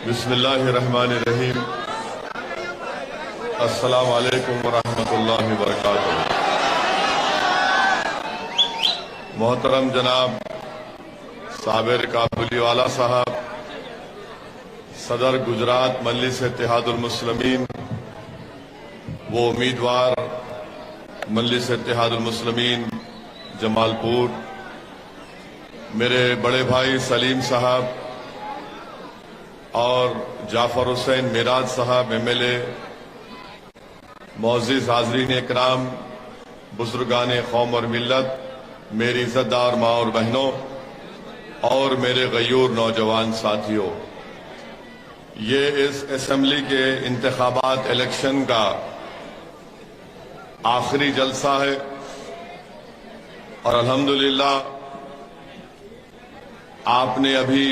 बिस्मिल्लाहिर्रहमानिर्रहीम। अस्सलाम वालेकुम वरहमतुल्लाहि वबरकातुहू। मोहतरम जनाब साबिर काबुलीवाला साहब, सदर गुजरात मजलिस इत्तेहादुल मुस्लिमीन, वो उम्मीदवार मजलिस इत्तेहादुल मुस्लिमीन जमालपुर, मेरे बड़े भाई सलीम साहब और जाफर हुसैन मिराज साहब एमएलए, मोअज़्ज़िज़ हाज़रीन इकराम, बुजुर्गान कौम और मिल्लत, मेरी इज़्ज़तदार माँ और बहनों और मेरे गयूर नौजवान साथियों, ये इस असेंबली के इंतखाबात इलेक्शन का आखिरी जलसा है और अल्हम्दुलिल्लाह आपने अभी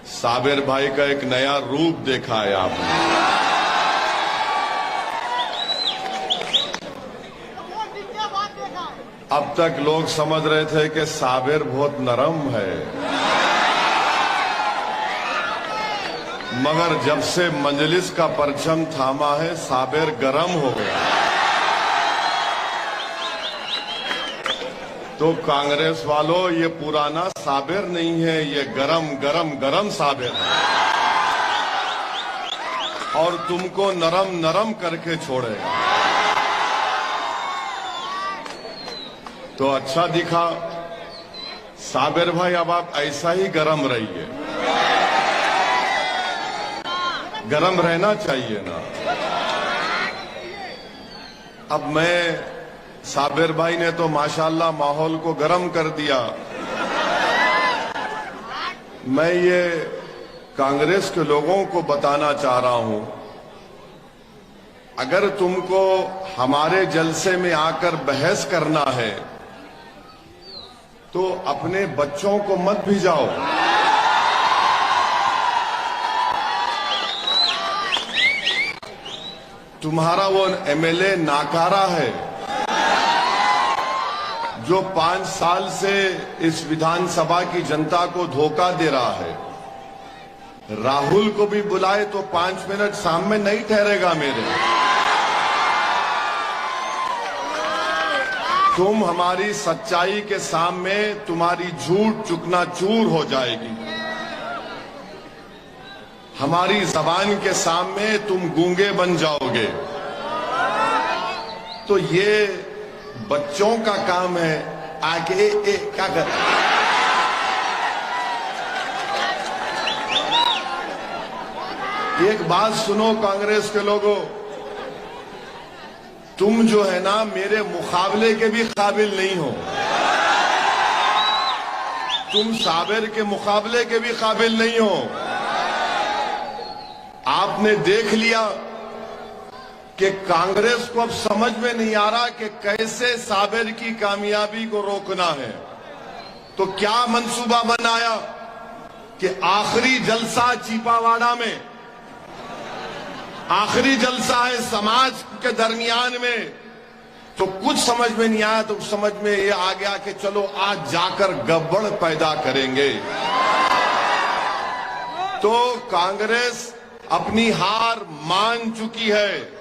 साबिर भाई का एक नया रूप देखा है। आपने अब तक लोग समझ रहे थे कि साबिर बहुत नरम है, मगर जब से मजलिस का परचम थामा है साबिर गरम हो गया। तो कांग्रेस वालों, ये पुराना साबिर नहीं है, ये गरम गरम गरम साबिर है और तुमको नरम नरम करके छोड़ेगा। तो अच्छा दिखा साबिर भाई, अब आप ऐसा ही गरम रहिए, गरम रहना चाहिए ना। अब मैं, साबिर भाई ने तो माशाल्लाह माहौल को गरम कर दिया। मैं ये कांग्रेस के लोगों को बताना चाह रहा हूं, अगर तुमको हमारे जलसे में आकर बहस करना है तो अपने बच्चों को मत भिजाओ। तुम्हारा वो एमएलए नाकारा है जो 5 साल से इस विधानसभा की जनता को धोखा दे रहा है। राहुल को भी बुलाए तो 5 मिनट सामने नहीं ठहरेगा मेरे। तुम हमारी सच्चाई के सामने, तुम्हारी झूठ चुकनाचूर हो जाएगी। हमारी जबान के सामने तुम गूंगे बन जाओगे। तो ये बच्चों का काम है आगे क्या कर। एक बात सुनो कांग्रेस के लोगों, तुम जो है ना मेरे मुकाबले के भी काबिल नहीं हो। तुम साबिर के मुकाबले के भी काबिल नहीं हो। आपने देख लिया कि कांग्रेस को अब समझ में नहीं आ रहा कि कैसे साबिर की कामयाबी को रोकना है। तो क्या मंसूबा बनाया कि आखिरी जलसा चीपावाड़ा में, आखिरी जलसा है समाज के दरमियान में, तो कुछ समझ में नहीं आया। तो समझ में ये आ गया कि चलो आज जाकर गड़बड़ पैदा करेंगे। तो कांग्रेस अपनी हार मान चुकी है।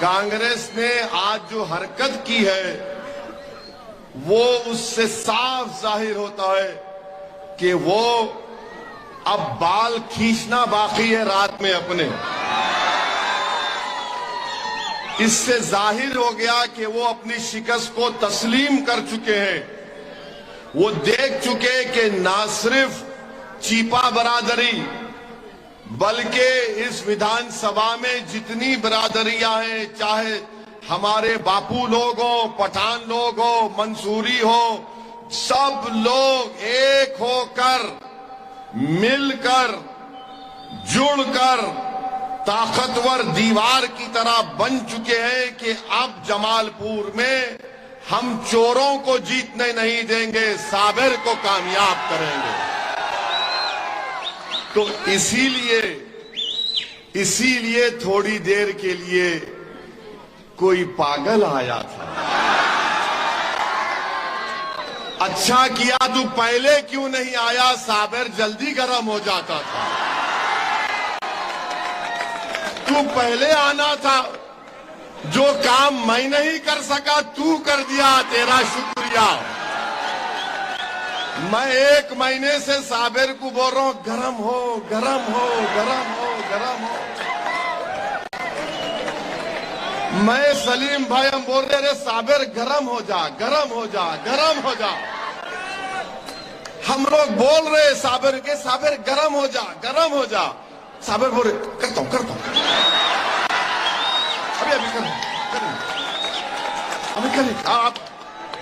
कांग्रेस ने आज जो हरकत की है वो उससे साफ जाहिर होता है कि वो अब बाल खींचना बाकी है रात में अपने। इससे जाहिर हो गया कि वो अपनी शिकस्त को तस्लीम कर चुके हैं। वो देख चुके कि ना सिर्फ चीपा बरादरी बल्कि इस विधानसभा में जितनी बरादरियां हैं, चाहे हमारे बापू लोग हो, पठान लोग हो, मंसूरी हो, सब लोग एक होकर, मिलकर, जुड़कर ताकतवर दीवार की तरह बन चुके हैं कि अब जमालपुर में हम चोरों को जीतने नहीं देंगे, साबिर को कामयाब करेंगे। तो इसीलिए थोड़ी देर के लिए कोई पागल आया था अच्छा किया तू पहले क्यों नहीं आया, साबिर जल्दी गर्म हो जाता था। तू पहले आना था, जो काम मैं नहीं कर सका तू कर दिया, तेरा शुक्रिया। मैं 1 महीने से साबिर को बोल रहा हूं गरम हो, गरम हो, गरम हो, गरम हो। मैं सलीम भाई हम बोल रहे रे साबिर गरम हो जा, गरम हो जा, गरम हो जा। हम लोग बोल रहे साबिर के, साबिर गरम हो जा, गरम हो जा। साबिर बोल रहे करता हूं, करता हूं, अभी अभी कर, अभी कर। आप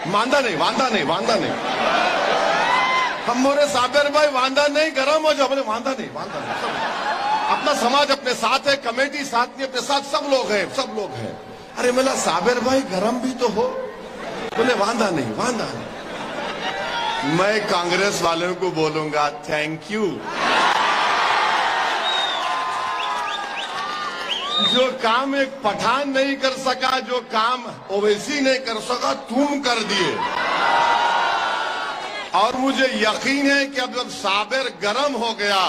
वांदा नहीं, वांदा नहीं, वांदा नहीं। हम बोले साबिर भाई वांदा नहीं, गरम हो जाओ। बोले वांदा नहीं, वांदा नहीं। अपना समाज अपने साथ है, कमेटी साथ में अपने साथ, सब लोग हैं, सब लोग हैं। अरे बोला साबिर भाई गरम भी तो हो। बोले वांदा नहीं, वांदा नहीं। मैं कांग्रेस वालों को बोलूंगा थैंक यू। जो काम एक पठान नहीं कर सका, जो काम ओवैसी नहीं कर सका, तुम कर दिए। और मुझे यकीन है कि अब जब साबिर गरम हो गया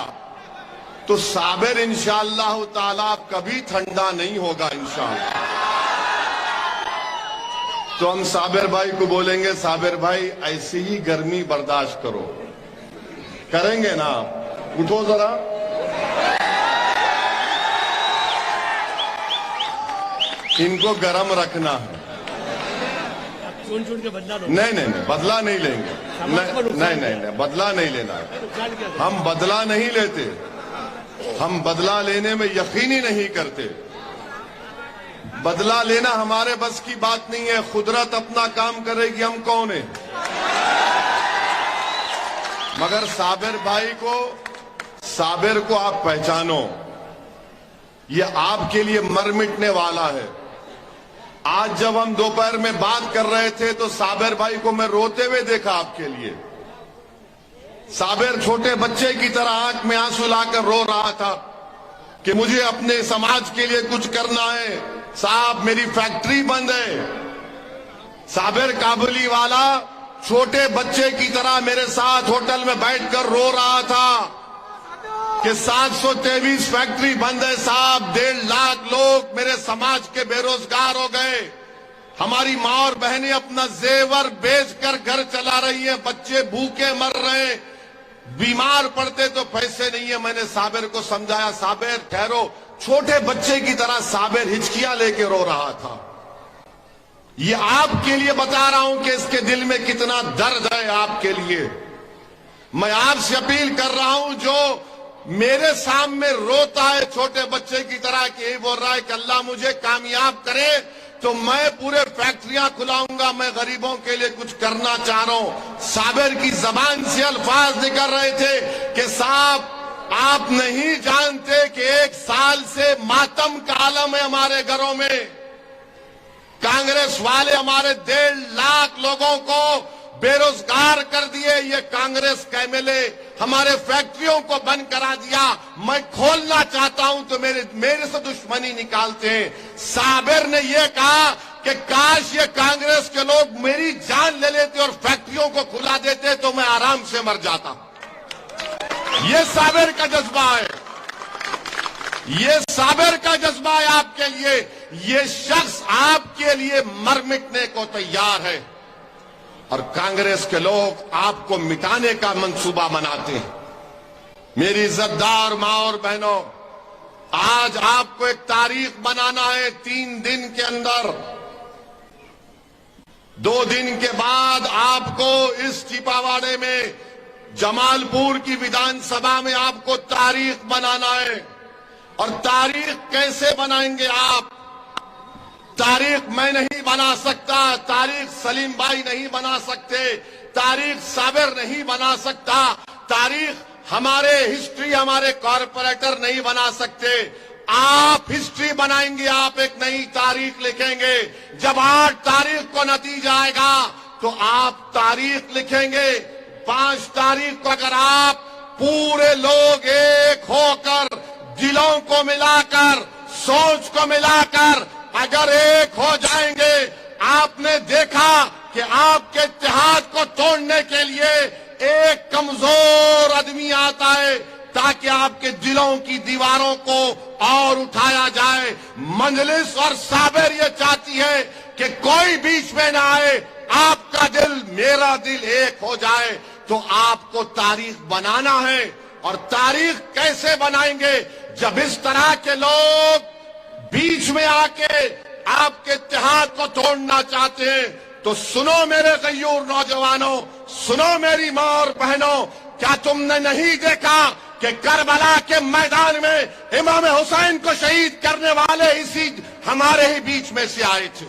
तो साबिर इंशाअल्लाह ताला कभी ठंडा नहीं होगा इंशाअल्लाह। तो हम साबिर भाई को बोलेंगे साबिर भाई ऐसी ही गर्मी बर्दाश्त करो, करेंगे ना? उठो जरा। इनको गरम रखना है। चुन के बदला नहीं नहीं नहीं, बदला नहीं लेंगे। नहीं नहीं नहीं, बदला नहीं लेना है। हम बदला नहीं लेते, हम बदला लेने में यकीन ही नहीं करते। बदला लेना हमारे बस की बात नहीं है। कुदरत अपना काम करेगी, हम कौन है? मगर साबिर भाई को, साबिर को आप पहचानो, ये आपके लिए मर मिटने वाला है। आज जब हम दोपहर में बात कर रहे थे तो साबिर भाई को मैं रोते हुए देखा आपके लिए। साबिर छोटे बच्चे की तरह आंख में आंसू लाकर रो रहा था कि मुझे अपने समाज के लिए कुछ करना है। साहब मेरी फैक्ट्री बंद है। साबिर काबुली वाला छोटे बच्चे की तरह मेरे साथ होटल में बैठकर रो रहा था कि 723 फैक्ट्री बंद है साहब, 1.5 लाख लोग मेरे समाज के बेरोजगार हो गए। हमारी माँ और बहनें अपना जेवर बेचकर घर चला रही हैं, बच्चे भूखे मर रहे हैं, बीमार पड़ते तो पैसे नहीं है। मैंने साबिर को समझाया साबिर ठहरो। छोटे बच्चे की तरह साबिर हिचकियां लेके रो रहा था। ये आपके लिए बता रहा हूं कि इसके दिल में कितना दर्द है आपके लिए। मैं आपसे अपील कर रहा हूं, जो मेरे सामने रोता है छोटे बच्चे की तरह कि यही बोल रहा है कि अल्लाह मुझे कामयाब करे तो मैं पूरे फैक्ट्रियां खुलाऊंगा, मैं गरीबों के लिए कुछ करना चाह रहा हूं। साबिर की जबान से अल्फाज निकल रहे थे कि साहब आप नहीं जानते कि 1 साल से मातम का आलम है हमारे घरों में। कांग्रेस वाले हमारे 1.5 लाख लोगों को बेरोजगार कर दिए। ये कांग्रेस का एमएलए हमारे फैक्ट्रियों को बंद करा दिया। मैं खोलना चाहता हूं तो मेरे से दुश्मनी निकालते हैं। साबिर ने यह कहा कि काश ये कांग्रेस के लोग मेरी जान ले लेते और फैक्ट्रियों को खुला देते तो मैं आराम से मर जाता। ये साबिर का जज्बा है, ये साबिर का जज्बा है आपके लिए। ये शख्स आपके लिए मर मिटने को तैयार है और कांग्रेस के लोग आपको मिटाने का मंसूबा बनाते हैं। मेरी इज्जतदार मां और बहनों, आज आपको एक तारीख बनाना है। 3 दिन के अंदर, 2 दिन के बाद आपको इस छिपावाड़े में, जमालपुर की विधानसभा में आपको तारीख बनाना है। और तारीख कैसे बनाएंगे आप? तारीख मैं नहीं बना सकता, तारीख सलीम भाई नहीं बना सकते, तारीख साबिर नहीं बना सकता, तारीख हमारे हिस्ट्री, हमारे कॉरपोरेटर नहीं बना सकते। आप हिस्ट्री बनाएंगे, आप एक नई तारीख लिखेंगे। जब 8 तारीख को नतीजा आएगा तो आप तारीख लिखेंगे। 5 तारीख को अगर आप पूरे लोग एक होकर, दिलों को मिलाकर, सोच को मिलाकर अगर एक हो जाएंगे, आपने देखा कि आपके इत्तेहाद को तोड़ने के लिए एक कमजोर आदमी आता है ताकि आपके दिलों की दीवारों को और उठाया जाए। मजलिस और साबिर ये चाहती है कि कोई बीच में ना आए, आपका दिल मेरा दिल एक हो जाए। तो आपको तारीख बनाना है, और तारीख कैसे बनाएंगे? जब इस तरह के लोग बीच में आके आपके इत्तेहाद को तोड़ना चाहते हैं, तो सुनो मेरे गयूर नौजवानों, सुनो मेरी मां और बहनों, क्या तुमने नहीं देखा कि करबला के मैदान में इमाम हुसैन को शहीद करने वाले इसी हमारे ही बीच में से आए थे।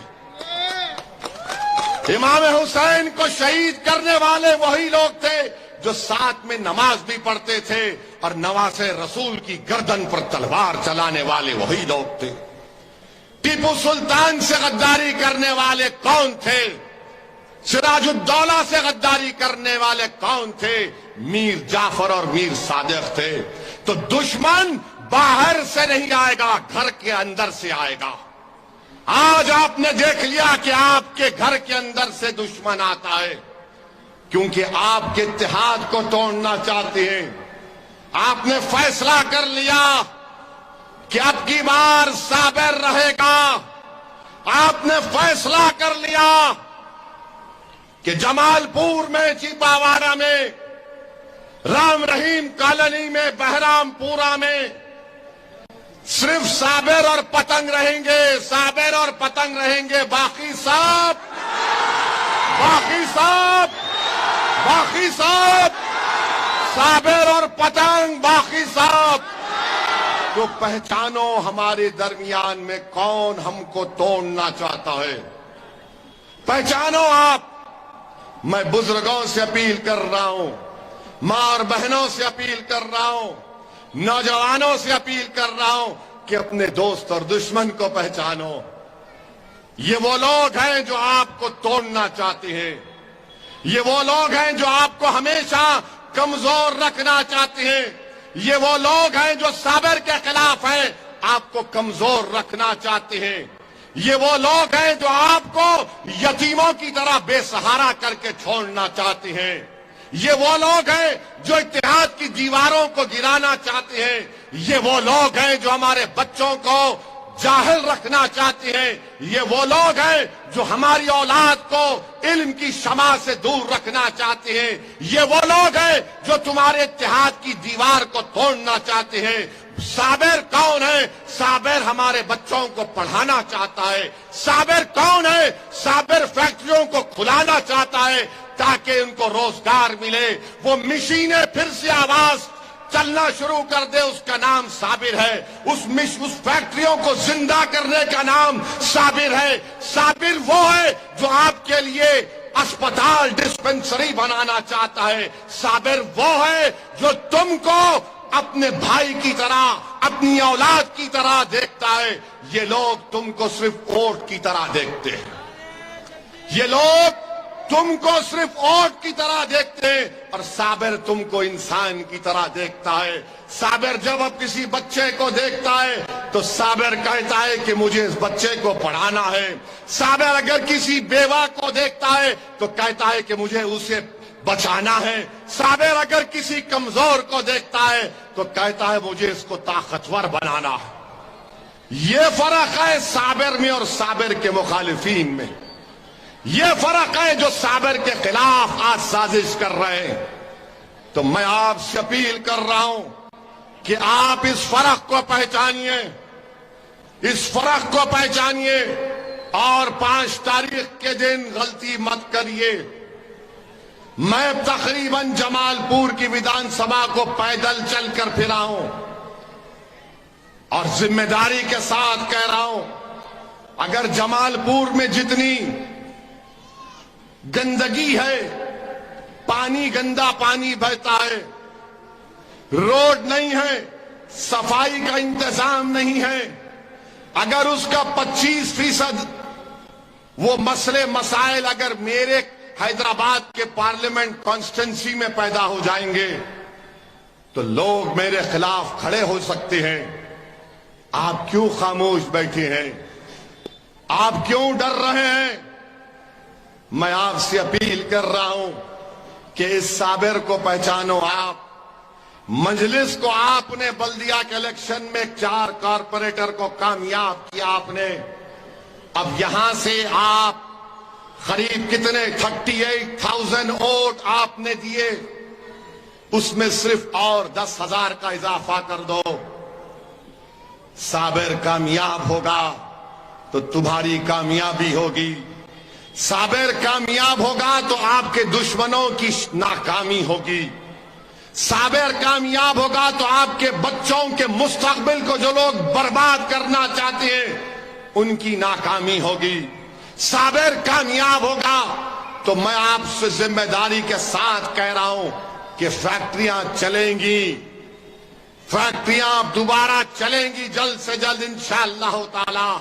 इमाम हुसैन को शहीद करने वाले वही लोग थे जो साथ में नमाज भी पढ़ते थे, और नवासे रसूल की गर्दन पर तलवार चलाने वाले वही लोग थे। टीपू सुल्तान से गद्दारी करने वाले कौन थे? सिराजुद्दौला से गद्दारी करने वाले कौन थे? मीर जाफर और मीर सादिक थे। तो दुश्मन बाहर से नहीं आएगा, घर के अंदर से आएगा। आज आपने देख लिया कि आपके घर के अंदर से दुश्मन आता है, क्योंकि आपके इत्तेहाद को तोड़ना चाहते हैं। आपने फैसला कर लिया कि अब की बार साबिर रहेगा। आपने फैसला कर लिया कि जमालपुर में, चिपावाड़ा में, राम रहीम कॉलोनी में, बहरामपुरा में सिर्फ साबिर और पतंग रहेंगे, साबिर और पतंग रहेंगे। बाकी सब साबिर और पतंग, बाकी सब। तो पहचानो हमारे दरमियान में कौन हमको तोड़ना चाहता है, पहचानो आप। मैं बुजुर्गों से अपील कर रहा हूं, मां और बहनों से अपील कर रहा हूं, नौजवानों से अपील कर रहा हूं कि अपने दोस्त और दुश्मन को पहचानो। ये वो लोग हैं जो आपको तोड़ना चाहते हैं। ये वो लोग हैं जो आपको हमेशा कमजोर रखना चाहते हैं। ये वो लोग हैं जो साबिर के खिलाफ हैं, आपको कमजोर रखना चाहते हैं। ये वो लोग हैं जो आपको यतीमों की तरह बेसहारा करके छोड़ना चाहते हैं। ये वो लोग हैं जो इत्तेहाद की दीवारों को गिराना चाहते हैं। ये वो लोग हैं जो हमारे बच्चों को जाहिल रखना चाहते हैं। ये वो लोग हैं जो हमारी औलाद को इल्म की शमा से दूर रखना चाहते हैं। ये वो लोग हैं जो तुम्हारे इत्तेहाद की दीवार को तोड़ना चाहते हैं। साबिर कौन है? साबिर हमारे बच्चों को पढ़ाना चाहता है। साबिर कौन है? साबिर फैक्ट्रियों को खुलाना चाहता है ताकि उनको रोजगार मिले। वो मशीनें फिर से आवाज चलना शुरू कर दे, उसका नाम साबिर है। उस फैक्ट्रियों को जिंदा करने का नाम साबिर है। साबिर वो है जो आपके लिए अस्पताल, डिस्पेंसरी बनाना चाहता है। साबिर वो है जो तुमको अपने भाई की तरह, अपनी औलाद की तरह देखता है। ये लोग तुमको सिर्फ वोट की तरह देखते हैं। ये लोग तुमको सिर्फ वोट की तरह देखते हैं, और साबिर तुमको इंसान की तरह देखता है। साबिर जब अब किसी बच्चे को देखता है तो साबिर कहता है कि मुझे इस बच्चे को पढ़ाना है। साबिर अगर किसी बेवा को देखता है तो कहता है कि मुझे उसे बचाना है। साबिर अगर किसी कमजोर को देखता है तो कहता है मुझे इसको ताकतवर बनाना है। ये फर्क है साबिर में और साबिर के मुखालिफीन में। ये फर्क है जो साबिर के खिलाफ आज साजिश कर रहे हैं। तो मैं आपसे अपील कर रहा हूं कि आप इस फर्क को पहचानिए, इस फर्क को पहचानिए, और 5 तारीख के दिन गलती मत करिए। मैं तकरीबन जमालपुर की विधानसभा को पैदल चलकर फिरा हूं, और जिम्मेदारी के साथ कह रहा हूं, अगर जमालपुर में जितनी गंदगी है, पानी, गंदा पानी बहता है, रोड नहीं है, सफाई का इंतजाम नहीं है, अगर उसका 25% वो मसले मसाइल अगर मेरे हैदराबाद के पार्लियामेंट कॉन्स्टिट्यूंसी में पैदा हो जाएंगे तो लोग मेरे खिलाफ खड़े हो सकते हैं। आप क्यों खामोश बैठे हैं? आप क्यों डर रहे हैं? मैं आपसे अपील कर रहा हूं कि इस साबिर को पहचानो आप। मजलिस को आपने बल्दिया के इलेक्शन में 4 कारपोरेटर को कामयाब किया आपने। अब यहां से आप करीब कितने 38,000 वोट आपने दिए, उसमें सिर्फ और 10,000 का इजाफा कर दो। साबिर कामयाब होगा तो तुम्हारी कामयाबी होगी। साबिर कामयाब होगा तो आपके दुश्मनों की नाकामी होगी। साबिर कामयाब होगा तो आपके बच्चों के मुस्तकबिल को जो लोग बर्बाद करना चाहते हैं उनकी नाकामी होगी। साबिर कामयाब होगा तो मैं आपसे जिम्मेदारी के साथ कह रहा हूं कि फैक्ट्रियां चलेंगी, फैक्ट्रियां दोबारा चलेंगी जल्द से जल्द इंशाअल्लाह ताला।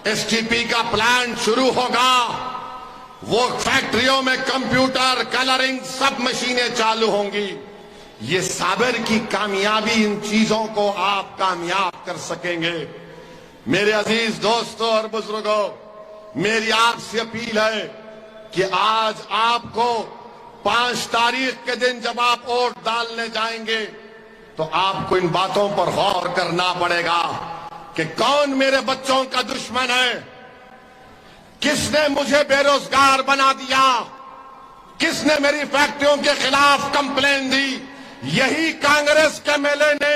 एसटीपी का प्लांट शुरू होगा, वो फैक्ट्रियों में कंप्यूटर, कलरिंग, सब मशीनें चालू होंगी। ये साबिर की कामयाबी, इन चीजों को आप कामयाब कर सकेंगे। मेरे अजीज दोस्तों और बुजुर्गों, मेरी आपसे अपील है कि आज आपको 5 तारीख के दिन जब आप वोट डालने जाएंगे तो आपको इन बातों पर गौर करना पड़ेगा कि कौन मेरे बच्चों का दुश्मन है, किसने मुझे बेरोजगार बना दिया, किसने मेरी फैक्ट्रियों के खिलाफ कंप्लेन दी। यही कांग्रेस के एमएलए ने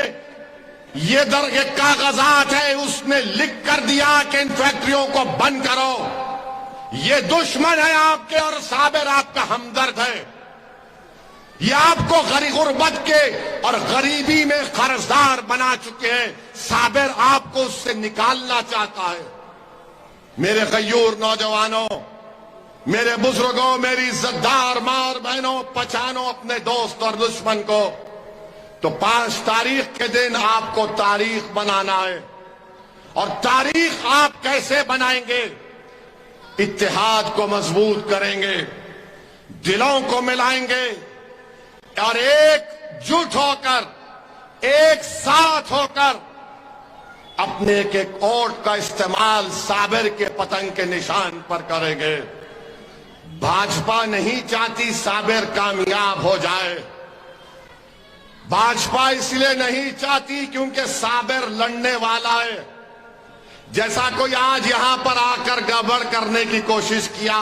ये दरगे कागजात है, उसने लिख कर दिया कि इन फैक्ट्रियों को बंद करो। ये दुश्मन है आपके और साबिर आपका हमदर्द है। ये आपको गुर्बत के और गरीबी में कर्जदार बना चुके हैं। साबिर आपको उससे निकालना चाहता है। मेरे गयूर नौजवानों, मेरे बुजुर्गों, मेरी इज्जतदार मां और बहनों, पहचानो अपने दोस्त और दुश्मन को। तो 5 तारीख के दिन आपको तारीख बनाना है। और तारीख आप कैसे बनाएंगे? इत्तेहाद को मजबूत करेंगे, दिलों को मिलाएंगे और एकजुट होकर, एक साथ होकर अपने एक वोट का इस्तेमाल साबिर के पतंग के निशान पर करेंगे। भाजपा नहीं चाहती साबिर कामयाब हो जाए। भाजपा इसलिए नहीं चाहती क्योंकि साबिर लड़ने वाला है। जैसा कोई आज यहां पर आकर गड़बड़ करने की कोशिश किया,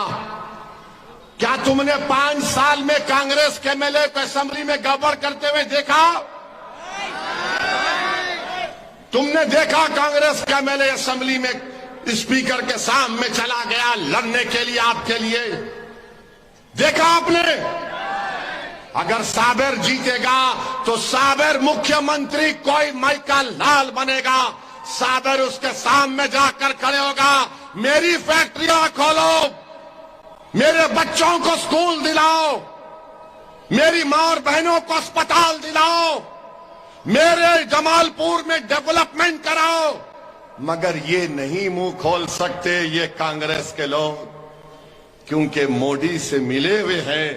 क्या तुमने 5 साल में कांग्रेस के एमएलए को असेंबली में गड़बड़ करते हुए देखा? तुमने देखा कांग्रेस का एमएलए असेंबली में स्पीकर के सामने चला गया लड़ने के लिए, आपके लिए? देखा आपने? अगर साबिर जीतेगा तो साबिर मुख्यमंत्री कोई माइका लाल बनेगा। साबिर उसके सामने जाकर खड़े होगा, मेरी फैक्ट्रियां खोलो, मेरे बच्चों को स्कूल दिलाओ, मेरी मां और बहनों को अस्पताल दिलाओ, मेरे जमालपुर में डेवलपमेंट कराओ। मगर ये नहीं मुंह खोल सकते ये कांग्रेस के लोग, क्योंकि मोदी से मिले हुए हैं।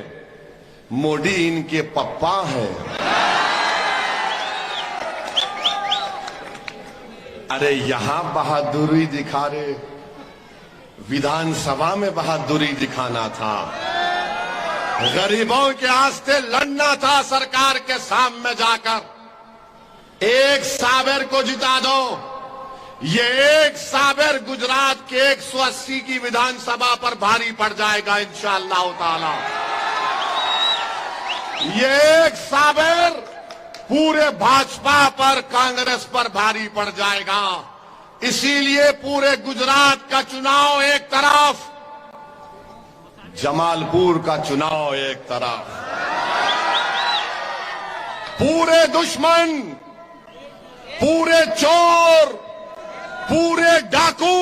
मोदी इनके पप्पा है। अरे यहां बहादुरी दिखा रहे, विधानसभा में बहादुरी दिखाना था, गरीबों के आस्ते लड़ना था सरकार के सामने जाकर। एक साबिर को जिता दो। ये एक साबिर गुजरात के 180 की विधानसभा पर भारी पड़ जाएगा इंशाअल्लाह ताला। ये एक साबिर पूरे भाजपा पर, कांग्रेस पर भारी पड़ जाएगा। इसीलिए पूरे गुजरात का चुनाव एक तरफ, जमालपुर का चुनाव एक तरफ। पूरे दुश्मन, पूरे चोर, पूरे डाकू,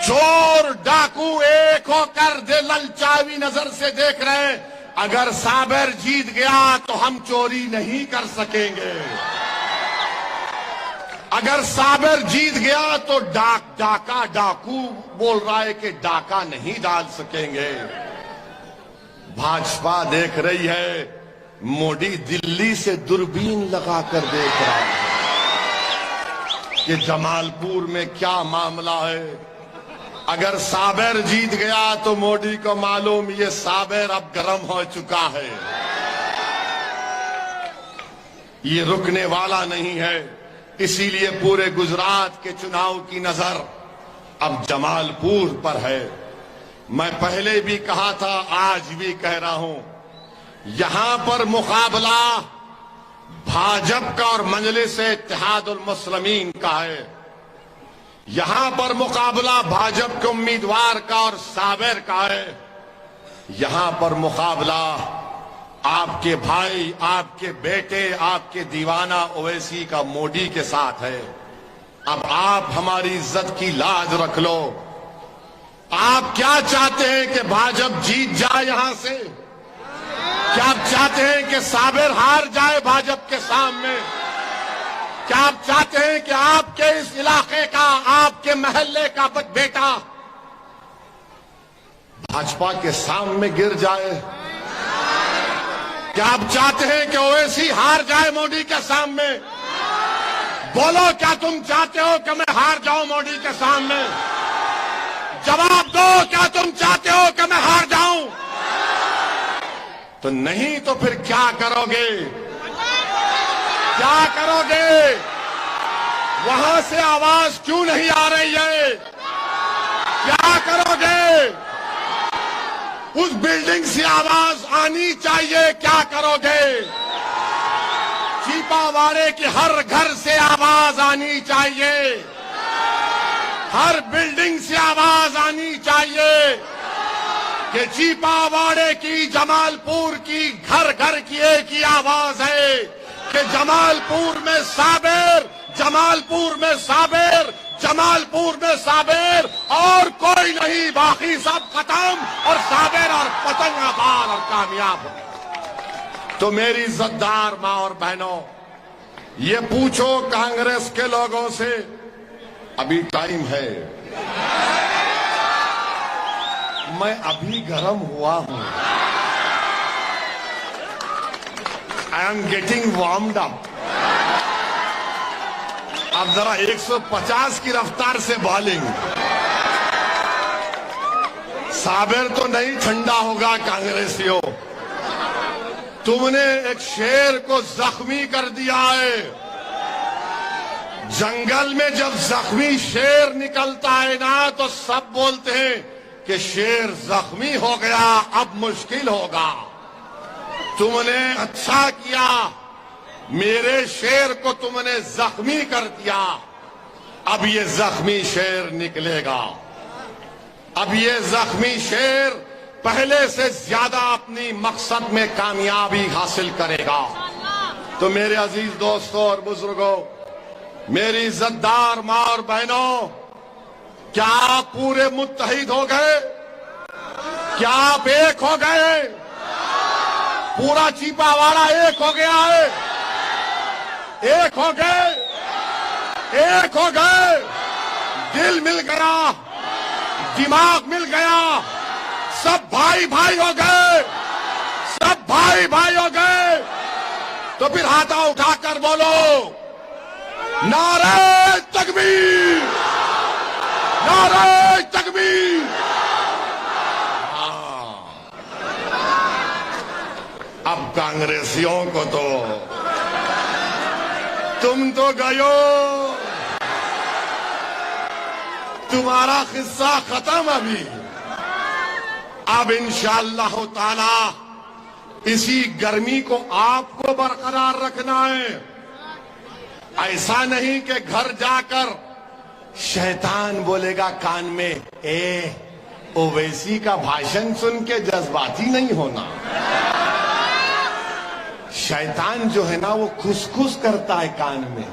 चोर डाकू एक होकर ललचावी नजर से देख रहे हैं, अगर साबिर जीत गया तो हम चोरी नहीं कर सकेंगे। अगर साबिर जीत गया तो डाकू बोल रहा है कि डाका नहीं डाल सकेंगे। भाजपा देख रही है, मोदी दिल्ली से दूरबीन लगाकर देख रहा है कि जमालपुर में क्या मामला है। अगर साबिर जीत गया तो मोदी को मालूम ये साबिर अब गर्म हो चुका है, ये रुकने वाला नहीं है। इसीलिए पूरे गुजरात के चुनाव की नजर अब जमालपुर पर है। मैं पहले भी कहा था, आज भी कह रहा हूं, यहां पर मुकाबला भाजपा का और मजलिस-ए-इत्तेहादुल मुस्लिमीन का है। यहां पर मुकाबला भाजपा के उम्मीदवार का और साबिर का है। यहां पर मुकाबला आपके भाई, आपके बेटे, आपके दीवाना ओवैसी का मोदी के साथ है। अब आप हमारी इज्जत की लाज रख लो। आप क्या चाहते हैं कि भाजपा जीत जाए यहां से? क्या आप चाहते हैं कि साबिर हार जाए भाजपा के सामने? क्या आप चाहते हैं कि आपके इस इलाके का, आपके महल्ले का बेटा भाजपा के सामने गिर जाए? क्या आप चाहते हैं कि ओवैसी हार जाए मोदी के सामने? बोलो, क्या तुम चाहते हो कि मैं हार जाऊं मोदी के सामने? जवाब दो, क्या तुम चाहते हो कि मैं हार जाऊं? तो नहीं तो फिर क्या करोगे? क्या करोगे? वहां से आवाज क्यों नहीं आ रही है? क्या करोगे? उस बिल्डिंग से आवाज आनी चाहिए, क्या करोगे? चीपावाड़े के हर घर से आवाज आनी चाहिए, हर बिल्डिंग से आवाज आनी चाहिए कि चीपावाड़े की, जमालपुर की, घर घर की एक ही आवाज है कि जमालपुर में साबिर, जमालपुर में साबिर, जमालपुर में साबिर, और कोई नहीं, बाकी सब खत्म और साबिर और पतंगाबाद और कामयाब। तो मेरी इज्जतदार मां और बहनों, ये पूछो कांग्रेस के लोगों से, अभी टाइम है, मैं अभी गर्म हुआ हूं, I am getting warmed up. अब जरा 150 की रफ्तार से बॉलिंग। साबिर तो नहीं ठंडा होगा कांग्रेसियों, तुमने एक शेर को जख्मी कर दिया है। जंगल में जब जख्मी शेर निकलता है ना, तो सब बोलते हैं कि शेर जख्मी हो गया, अब मुश्किल होगा। तुमने अच्छा किया, मेरे शेर को तुमने जख्मी कर दिया। अब ये जख्मी शेर निकलेगा, अब ये जख्मी शेर पहले से ज्यादा अपनी मकसद में कामयाबी हासिल करेगा। तो मेरे अजीज दोस्तों और बुजुर्गों, मेरी इज्जतदार मां और बहनों, क्या आप पूरे मुत्तहिद हो गए? क्या आप एक हो गए? पूरा चीपावाड़ा एक हो गया है? एक हो गए, एक हो गए, दिल मिल गया, दिमाग मिल गया, सब भाई भाई हो गए, सब भाई भाई हो गए। तो फिर हाथा उठाकर बोलो, नारे तकबीर, नारे तकबीर। अब कांग्रेसियों को तो तुम तो गयो, तुम्हारा किस्सा खत्म। अभी अब इंशाअल्लाह ताला इसी गर्मी को आपको बरकरार रखना है। ऐसा नहीं कि घर जाकर शैतान बोलेगा कान में, ए ओवैसी का भाषण सुन के जज्बाती नहीं होना। शैतान जो है ना, वो खुसखुस करता है कान में।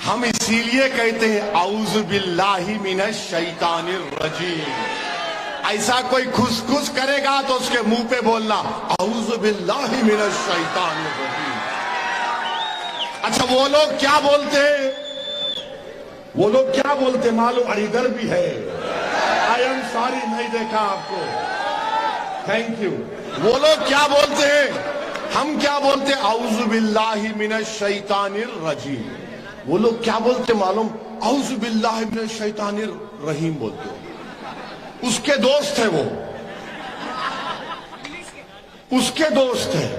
हम इसीलिए कहते हैं औज़ु बिल्लाहि मिनश शैतानिर रजीम। ऐसा कोई खुसखुस करेगा तो उसके मुंह पे बोलना औज़ु बिल्लाहि मिनश शैतानिर रजीम। अच्छा, वो लोग क्या बोलते हैं? वो लोग क्या बोलते मालूम? और इधर भी है, आई एम सॉरी, नहीं देखा आपको, थैंक यू। वो लोग क्या बोलते हैं? हम क्या बोलते? औज़ु बिल्लाहि मिनश शैतानिर रजीम। वो लोग क्या बोलते मालूम? औज़ु बिल्लाहि मिनश शैतानिर रहीम बोलते हो। उसके दोस्त है वो, उसके दोस्त है,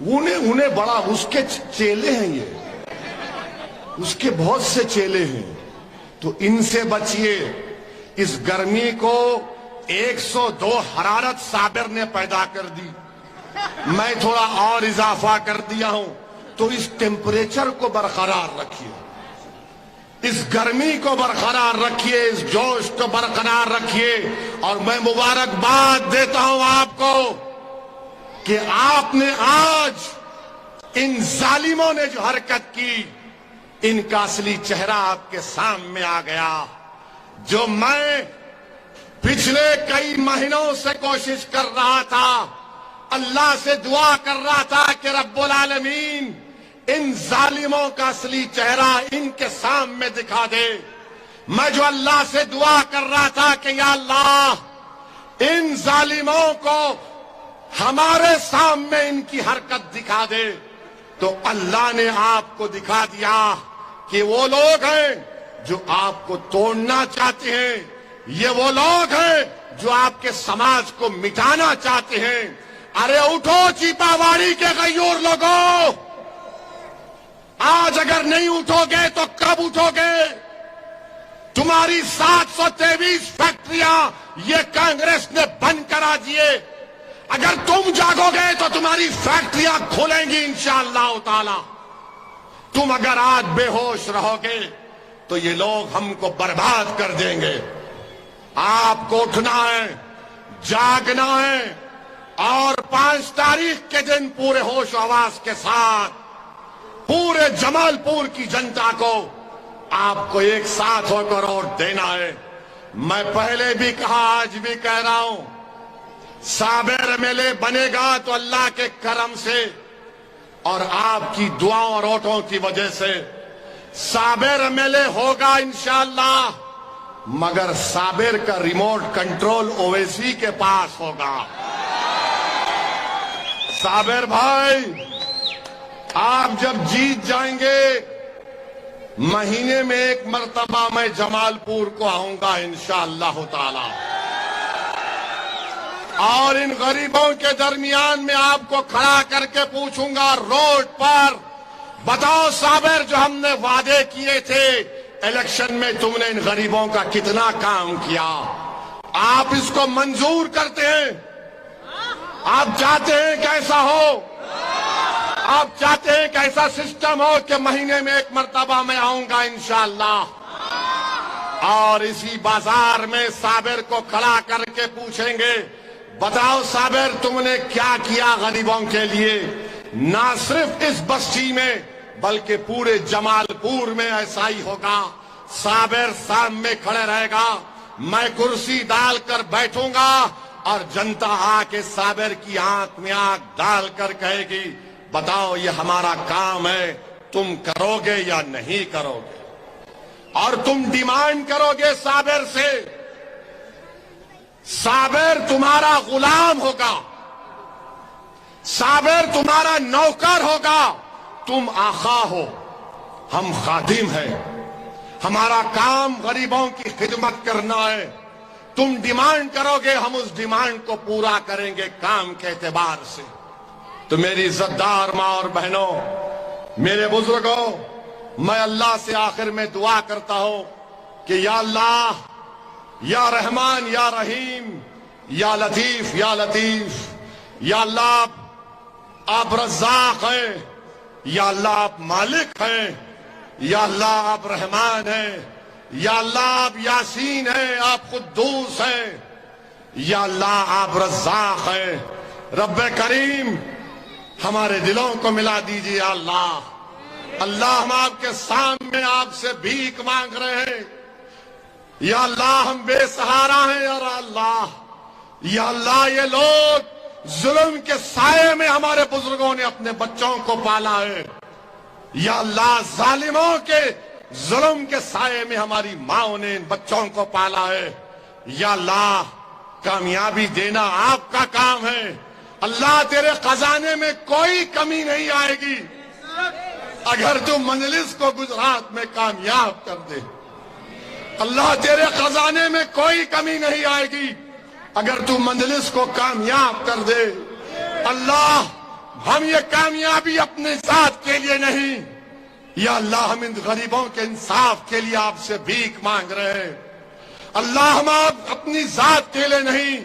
उन्हें बड़ा, उसके चेले हैं ये, उसके बहुत से चेले हैं। तो इनसे बचिए। इस गर्मी को 102 हरारत साबिर ने पैदा कर दी, मैं थोड़ा और इजाफा कर दिया हूं। तो इस टेम्परेचर को बरकरार रखिए, इस गर्मी को बरकरार रखिए, इस जोश को बरकरार रखिए। और मैं मुबारकबाद देता हूं आपको कि आपने आज इन जालिमों ने जो हरकत की, इनका असली चेहरा आपके सामने आ गया। जो मैं पिछले कई महीनों से कोशिश कर रहा था, अल्लाह से दुआ कर रहा था कि रब्बुल आलमीन इन जालिमों का असली चेहरा इनके सामने दिखा दे। मैं जो अल्लाह से दुआ कर रहा था कि या अल्लाह इन जालिमों को हमारे सामने इनकी हरकत दिखा दे, तो अल्लाह ने आपको दिखा दिया कि वो लोग हैं जो आपको तोड़ना चाहते हैं, ये वो लोग हैं जो आपके समाज को मिटाना चाहते हैं। अरे उठो चीपावाड़ी के गयूर लोगों, आज अगर नहीं उठोगे तो कब उठोगे? तुम्हारी 723 फैक्ट्रियां ये कांग्रेस ने बंद करा दिए। अगर तुम जागोगे तो तुम्हारी फैक्ट्रियां खुलेंगी इंशाअल्लाह ताला। तुम अगर आज बेहोश रहोगे तो ये लोग हमको बर्बाद कर देंगे। आपको उठना है, जागना है, और 5 तारीख के दिन पूरे होश आवाज के साथ पूरे जमालपुर की जनता को आपको एक साथ होकर वोट देना है। मैं पहले भी कहा, आज भी कह रहा हूं, साबिर एमएलए बनेगा तो अल्लाह के करम से और आपकी दुआओं और वोटों की वजह से साबिर एमएलए होगा इंशाअल्लाह। मगर साबिर का रिमोट कंट्रोल ओवैसी के पास होगा। साबिर भाई, आप जब जीत जाएंगे, महीने में 1 मरतबा मैं जमालपुर को आऊंगा इंशाअल्लाह ताला, और इन गरीबों के दरमियान में आपको खड़ा करके पूछूंगा रोड पर, बताओ साबिर, जो हमने वादे किए थे इलेक्शन में, तुमने इन गरीबों का कितना काम किया? आप इसको मंजूर करते हैं? आप चाहते हैं कैसा हो? आप चाहते हैं कि ऐसा सिस्टम हो कि महीने में 1 मरतबा मैं आऊंगा इंशाअल्लाह, और इसी बाजार में साबिर को खड़ा करके पूछेंगे, बताओ साबिर, तुमने क्या किया गरीबों के लिए? ना सिर्फ इस बस्ती में बल्कि पूरे जमालपुर में ऐसा ही होगा। साबिर सामने खड़े रहेगा, मैं कुर्सी डालकर बैठूंगा और जनता आके साबिर की आंख में आंख डालकर कहेगी, बताओ ये हमारा काम है, तुम करोगे या नहीं करोगे? और तुम डिमांड करोगे साबिर से, साबिर तुम्हारा गुलाम होगा, साबिर तुम्हारा नौकर होगा। तुम आका हो, हम खादिम हैं, हमारा काम गरीबों की खिदमत करना है। तुम डिमांड करोगे, हम उस डिमांड को पूरा करेंगे काम के एतबार से। तो मेरी इज्जतदार मां और बहनों, मेरे बुजुर्गों, मैं अल्लाह से आखिर में दुआ करता हूं कि या अल्लाह, या रहमान, या रहीम, या लतीफ, या लतीफ, या अल्लाह आप रज़्ज़ाक़ हैं, या अल्लाह आप मालिक हैं, या अल्लाह आप रहमान हैं, या अल्लाह आप यासीन हैं, आप कुद्दूस हैं, या अल्लाह आप रज़्ज़ाक़ हैं। रब्बे करीम, हमारे दिलों को मिला दीजिए अल्लाह। अल्लाह, हम आपके सामने आपसे भीख मांग रहे हैं। या अल्लाह, हम बेसहारा हैं। या अल्लाह, या अल्लाह, ये लोग जुल्म के साये में हमारे बुजुर्गों ने अपने बच्चों को पाला है। या अल्लाह, जालिमों के जुल्म के साये में हमारी माओं ने इन बच्चों को पाला है। या अल्लाह, कामयाबी देना आपका काम है। अल्लाह, तेरे खजाने में कोई कमी नहीं आएगी। अगर तू मंजलिस को गुजरात में कामयाब कर दे, अल्लाह तेरे खजाने में कोई कमी नहीं आएगी। अगर तू मंजलिस को कामयाब कर दे, अल्लाह हम ये कामयाबी अपने जात के लिए नहीं, या अल्लाह हम इन गरीबों के इंसाफ के लिए आपसे भीख मांग रहे हैं। अल्लाह हम आप अपनी जात के लिए नहीं,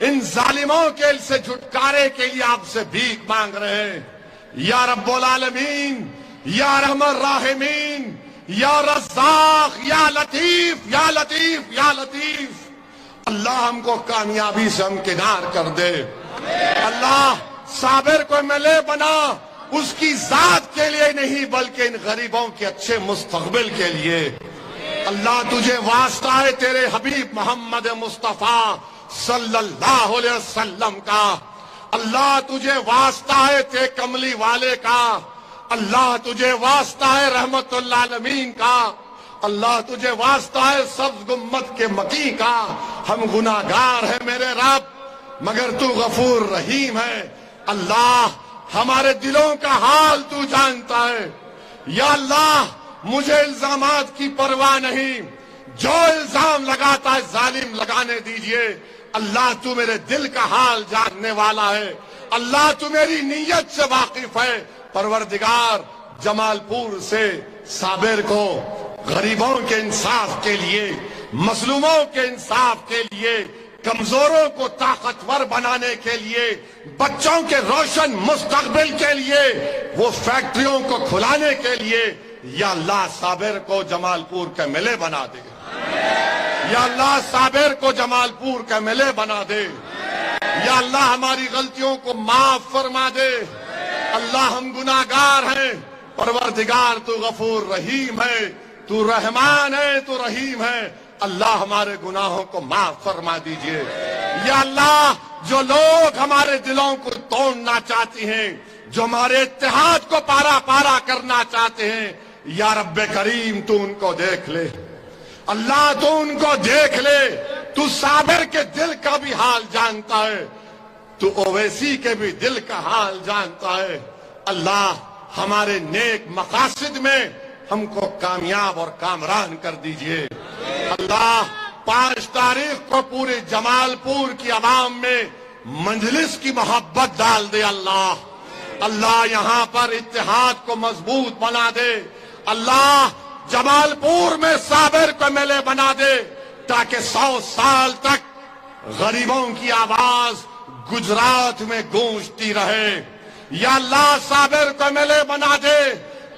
इन जालिमों के से छुटकारे के लिए आपसे भीख मांग रहे हैं। या रब्बुल आलमीन, या रहमान राहिमीन, या रज़्ज़ाक़, या लतीफ, या लतीफ, या लतीफ, अल्लाह हमको कामयाबी से हमकिनार कर दे। अल्लाह साबिर को मिले बना, उसकी जात के लिए नहीं बल्कि इन गरीबों के अच्छे मुस्तकबिल के लिए। अल्लाह तुझे वास्ता है तेरे हबीब मोहम्मद मुस्तफा सल्लल्लाहु अलैहि वसल्लम का, अल्लाह तुझे वास्ता है ते कमली वाले का, अल्लाह तुझे वास्ता है रहमतुल आलमीन का, अल्लाह तुझे वास्ता है सब्ज़ गुम्मत के मकी का। हम गुनाहगार हैं मेरे रब, मगर तू गफूर रहीम है। अल्लाह हमारे दिलों का हाल तू जानता है। या अल्लाह मुझे इल्जामात की परवाह नहीं, जो इल्जाम लगाता है जालिम लगाने दीजिए। अल्लाह तू मेरे दिल का हाल जानने वाला है, अल्लाह तू मेरी नीयत से वाकिफ है। परवरदिगार जमालपुर से साबिर को गरीबों के इंसाफ के लिए, मजलूमों के इंसाफ के लिए, कमजोरों को ताकतवर बनाने के लिए, बच्चों के रोशन मुस्तकबिल के लिए, वो फैक्ट्रियों को खुलाने के लिए, या अल्लाह साबिर को जमालपुर के मिले बना दे। या अल्लाह साबिर को जमालपुर के मिले बना दे। या अल्लाह हमारी गलतियों को माफ फरमा दे। अल्लाह हम गुनाहगार हैं, परवरदिगार तू गफूर रहीम है, तू रहमान है, तू रहीम है। अल्लाह हमारे गुनाहों को माफ फरमा दीजिए। या अल्लाह जो लोग हमारे दिलों को तोड़ना चाहते हैं, जो हमारे इत्तेहाद को पारा पारा करना चाहते हैं, या रब्बे करीम तू उनको देख ले। अल्लाह तू उनको देख ले। तू साबिर के दिल का भी हाल जानता है, तू ओवैसी के भी दिल का हाल जानता है। अल्लाह हमारे नेक मकासद में हमको कामयाब और कामरान कर दीजिए। अल्लाह 5 तारीख को पूरे जमालपुर की आवाम में मंजलिस की मोहब्बत डाल दे। अल्लाह यहाँ पर इत्तेहाद को मजबूत बना दे। अल्लाह जमालपुर में साबिर को मिले बना दे, ताकि 100 साल तक गरीबों की आवाज गुजरात में गूंजती रहे। या अल्लाह साबिर को मिले बना दे,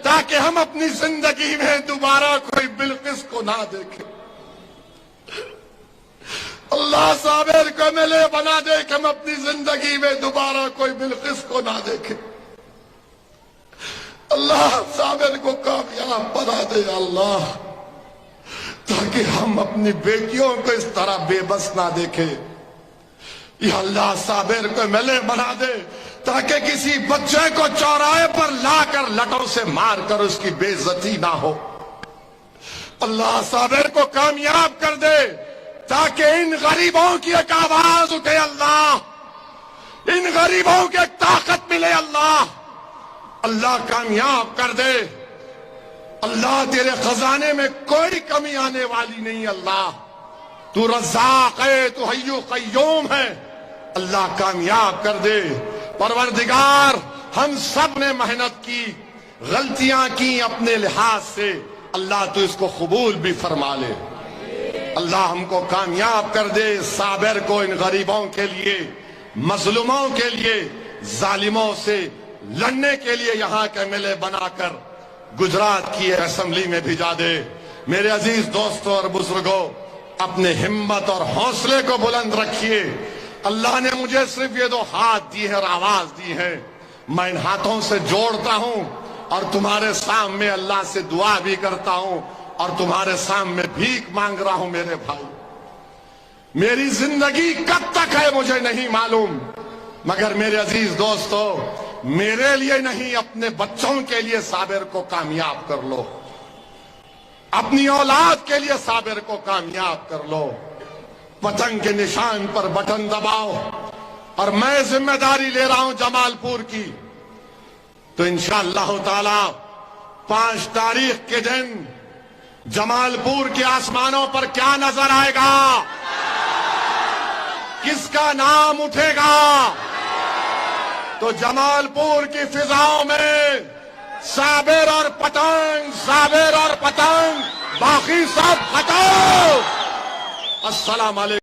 ताकि हम अपनी जिंदगी में दोबारा कोई बिल्किस को ना देखें। अल्लाह साबिर को मिले बना दे कि हम अपनी जिंदगी में दोबारा कोई बिल्किस को ना देखें। अल्लाह साबिर को कामयाब बना दे अल्लाह, ताकि हम अपनी बेटियों को इस तरह बेबस ना देखें। या अल्लाह साबिर को मिले बना दे, ताकि किसी बच्चे को चौराहे पर लाकर लटों से मारकर उसकी बेइज्जती ना हो। अल्लाह साबिर को कामयाब कर दे, ताकि इन गरीबों की एक आवाज उठे। अल्लाह इन गरीबों को एक ताकत मिले। अल्लाह कामयाब कर दे। अल्लाह तेरे खजाने में कोई कमी आने वाली नहीं। अल्लाह तू रज़्ज़ाक़ है, तू हय्यु क़य्यूम है। अल्लाह कामयाब कर दे। परवरदिगार हम सब ने मेहनत की, गलतियां की अपने लिहाज से, अल्लाह तू इसको कबूल भी फरमा ले। अल्लाह हमको कामयाब कर दे। साबिर को इन गरीबों के लिए, मजलूमों के लिए, जालिमों से लड़ने के लिए यहाँ के मिले बनाकर गुजरात की असेंबली में भिजा दे। मेरे अजीज दोस्तों और बुजुर्गों, अपने हिम्मत और हौसले को बुलंद रखिए। अल्लाह ने मुझे सिर्फ ये 2 हाथ दिए हैं और आवाज दी है, मैं इन हाथों से जोड़ता हूं और तुम्हारे सामने अल्लाह से दुआ भी करता हूं और तुम्हारे सामने भीख मांग रहा हूं। मेरे भाई, मेरी जिंदगी कब तक है मुझे नहीं मालूम, मगर मेरे अजीज दोस्तों, मेरे लिए नहीं, अपने बच्चों के लिए साबिर को कामयाब कर लो। अपनी औलाद के लिए साबिर को कामयाब कर लो। पतंग के निशान पर बटन दबाओ। और मैं जिम्मेदारी ले रहा हूं जमालपुर की, तो इंशाअल्लाह ताला 5 तारीख के दिन जमालपुर के आसमानों पर क्या नजर आएगा? किसका नाम उठेगा? तो जमालपुर की फिजाओं में साबिर और पतंग, साबिर और पतंग, बाकी सब खत्म। अस्सलाम वालेकुम।